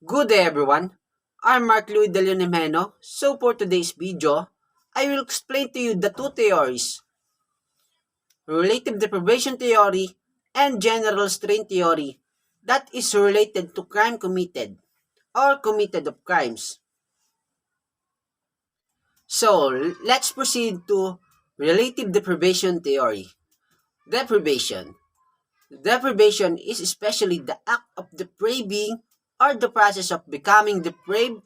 Good day everyone, I'm Mark Louis De Leon. So for today's video, I will explain to you the two theories, relative deprivation theory and general strain theory that is related to crime committed or committed of crimes. So let's proceed to relative deprivation theory. Deprivation. Deprivation is especially the act of depraving or the process of becoming depraved.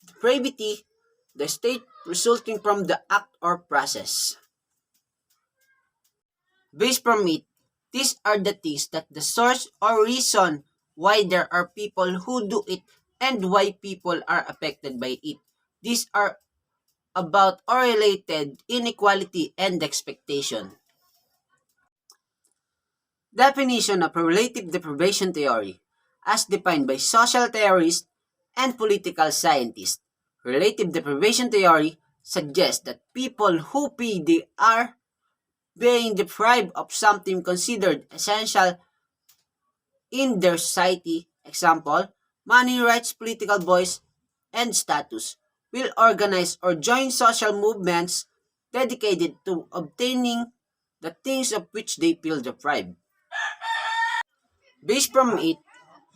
Depravity, the state resulting from the act or process. Based from it, these are the things that the source or reason why there are people who do it and why people are affected by it. These are about or related inequality and expectation. Definition of relative deprivation theory, as defined by social theorists and political scientists. Relative deprivation theory suggests that people who are being deprived of something considered essential in their society, example, money, rights, political voice, and status, will organize or join social movements dedicated to obtaining the things of which they feel deprived. Based from it,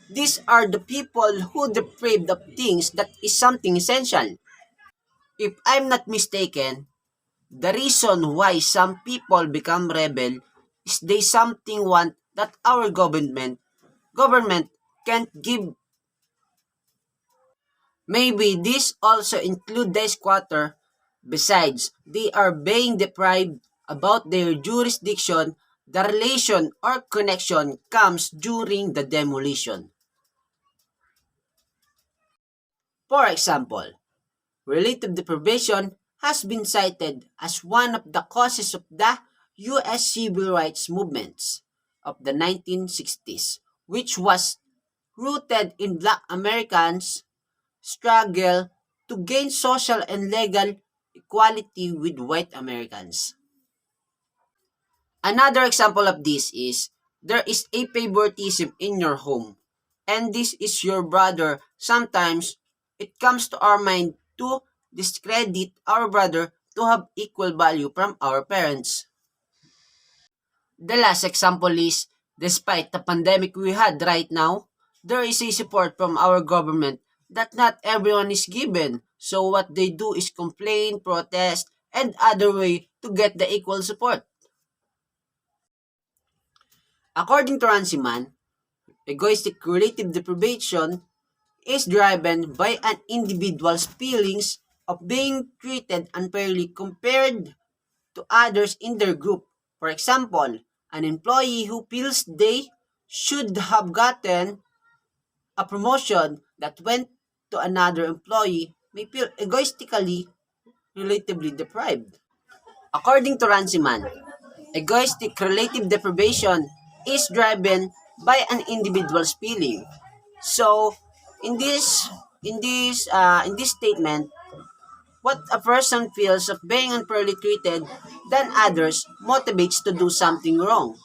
these are the people who deprived of things that is something essential. If I'm not mistaken, the reason why some people become rebel is they something want that our government can't give. Maybe this also include the squatter. Besides, they are being deprived about their jurisdiction. The relation or connection comes during the demolition. For example, relative deprivation has been cited as one of the causes of the U.S. civil rights movements of the 1960s, which was rooted in Black Americans' struggle to gain social and legal equality with white Americans. Another example of this is there is a favoritism in your home, and this is your brother. Sometimes it comes to our mind to discredit our brother to have equal value from our parents. The last example is despite the pandemic we had right now, there is a support from our government that not everyone is given. So what they do is complain, protest, and other way to get the equal support. According to Ranciman, egoistic relative deprivation is driven by an individual's feelings of being treated unfairly compared to others in their group. For example, an employee who feels they should have gotten a promotion that went to another employee may feel egoistically relatively deprived. According to Ranciman, egoistic relative deprivation is driven by an individual's feeling. So, in this statement, what a person feels of being unfairly treated than others motivates to do something wrong.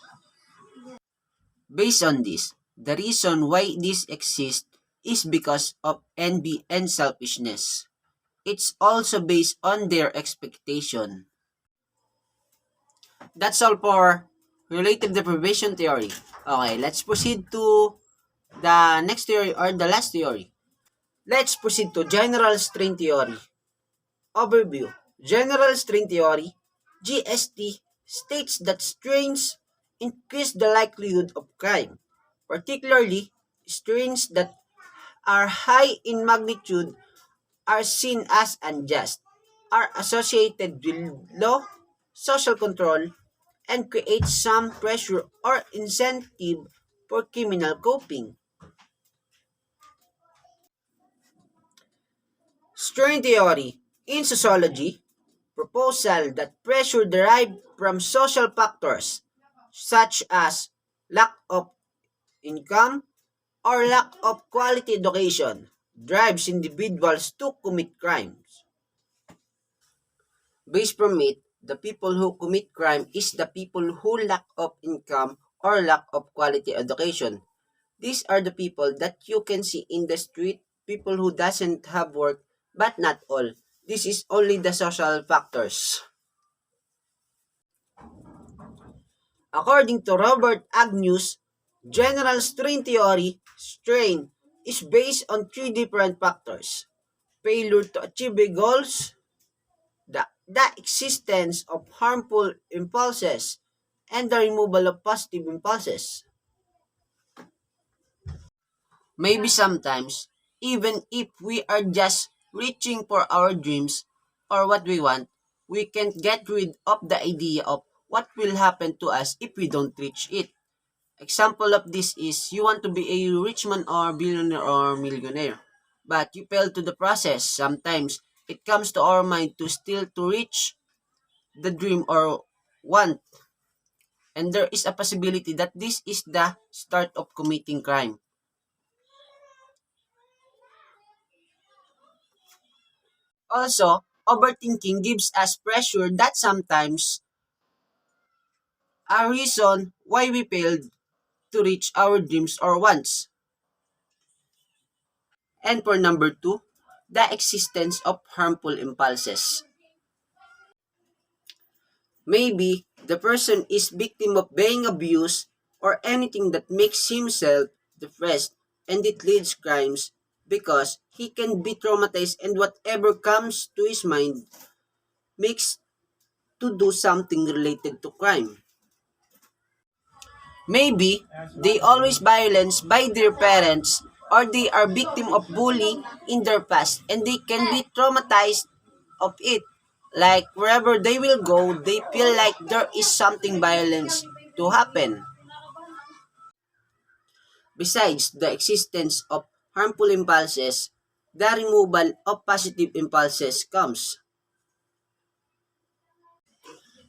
Based on this, the reason why this exists is because of envy and selfishness. It's also based on their expectation. That's all for relative deprivation theory. Okay, let's proceed to the next theory or the last theory. Let's proceed to general strain theory. Overview. General strain theory, GST, states that strains increase the likelihood of crime, particularly strains that are high in magnitude are seen as unjust, are associated with low social control, and create some pressure or incentive for criminal coping. Strain theory in sociology proposal that pressure derived from social factors such as lack of income or lack of quality education drives individuals to commit crimes. Based from it, the people who commit crime is the people who lack of income or lack of quality education. These are the people that you can see in the street people who doesn't have work, but not all. This is only the social factors. According to Robert Agnew's general strain theory, strain is based on three different factors: failure to achieve goals, the existence of harmful impulses, and the removal of positive impulses. Maybe sometimes, even if we are just reaching for our dreams or what we want, we can't get rid of the idea of what will happen to us if we don't reach it. Example of this is you want to be a rich man or billionaire or millionaire, but you fail to the process. Sometimes it comes to our mind to still to reach the dream or want, and there is a possibility that this is the start of committing crime. Also, overthinking gives us pressure that sometimes a reason why we failed to reach our dreams or wants. And for number two, the existence of harmful impulses. Maybe the person is victim of being abused or anything that makes himself depressed, and it leads crimes because he can be traumatized and whatever comes to his mind makes to do something related to crime. Maybe they always violence by their parents or they are victim of bullying in their past and they can be traumatized of it. Like wherever they will go, they feel like there is something violence to happen. Besides the existence of harmful impulses, the removal of positive impulses comes.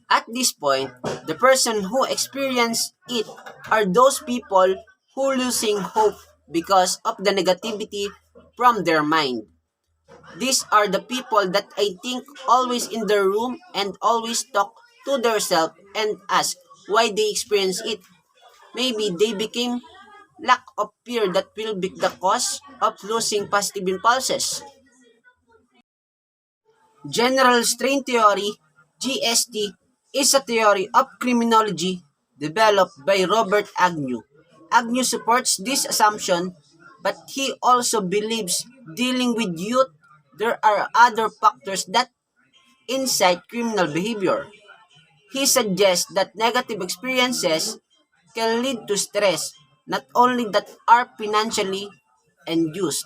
At this point, the person who experience it are those people who losing hope because of the negativity from their mind. These are the people that I think always in their room and always talk to themselves and ask why they experience it. Maybe they became lack of fear that will be the cause of losing positive impulses. General Strain Theory, GST, is a theory of criminology developed by Robert Agnew. Agnew supports this assumption, but he also believes dealing with youth, there are other factors that incite criminal behavior. He suggests that negative experiences can lead to stress, not only that are financially induced.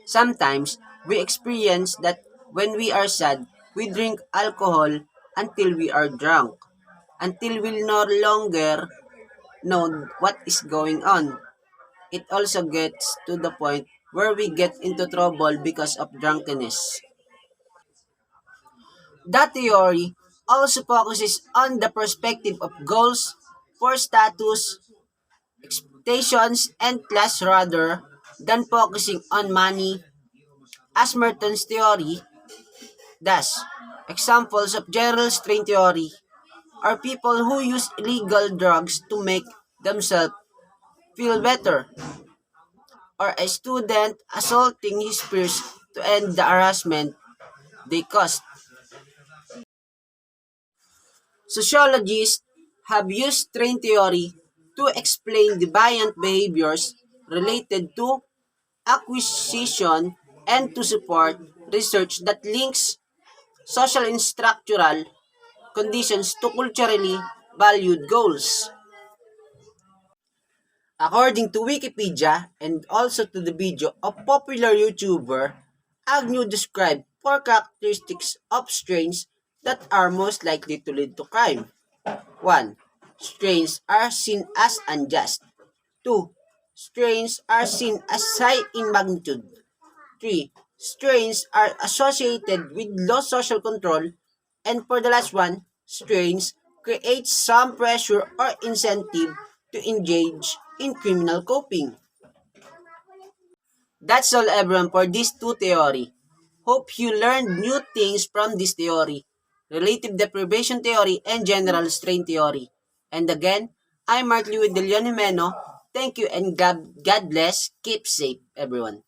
Sometimes we experience that when we are sad, we drink alcohol until we are drunk, until we no longer know what is going on. It also gets to the point where we get into trouble because of drunkenness. That theory also focuses on the perspective of goals for status, expectations, and class rather than focusing on money. As Merton's theory, thus, examples of general strain theory are people who use illegal drugs to make themselves feel better, or a student assaulting his peers to end the harassment they caused. Sociologists have used strain theory to explain deviant behaviors related to acquisition and to support research that links social and structural conditions to culturally valued goals. According to Wikipedia and also to the video of popular YouTuber, Agnew described four characteristics of strains that are most likely to lead to crime. 1. Strains are seen as unjust. 2. Strains are seen as high in magnitude. 3. Strains are associated with low social control. And for the last one, strains create some pressure or incentive to engage in criminal coping. That's all everyone for this two theory. Hope you learned new things from this theory, relative deprivation theory and general strain theory. And again, I'm Mark Louis De Leon Jimeno. Thank you and God bless. Keep safe, everyone.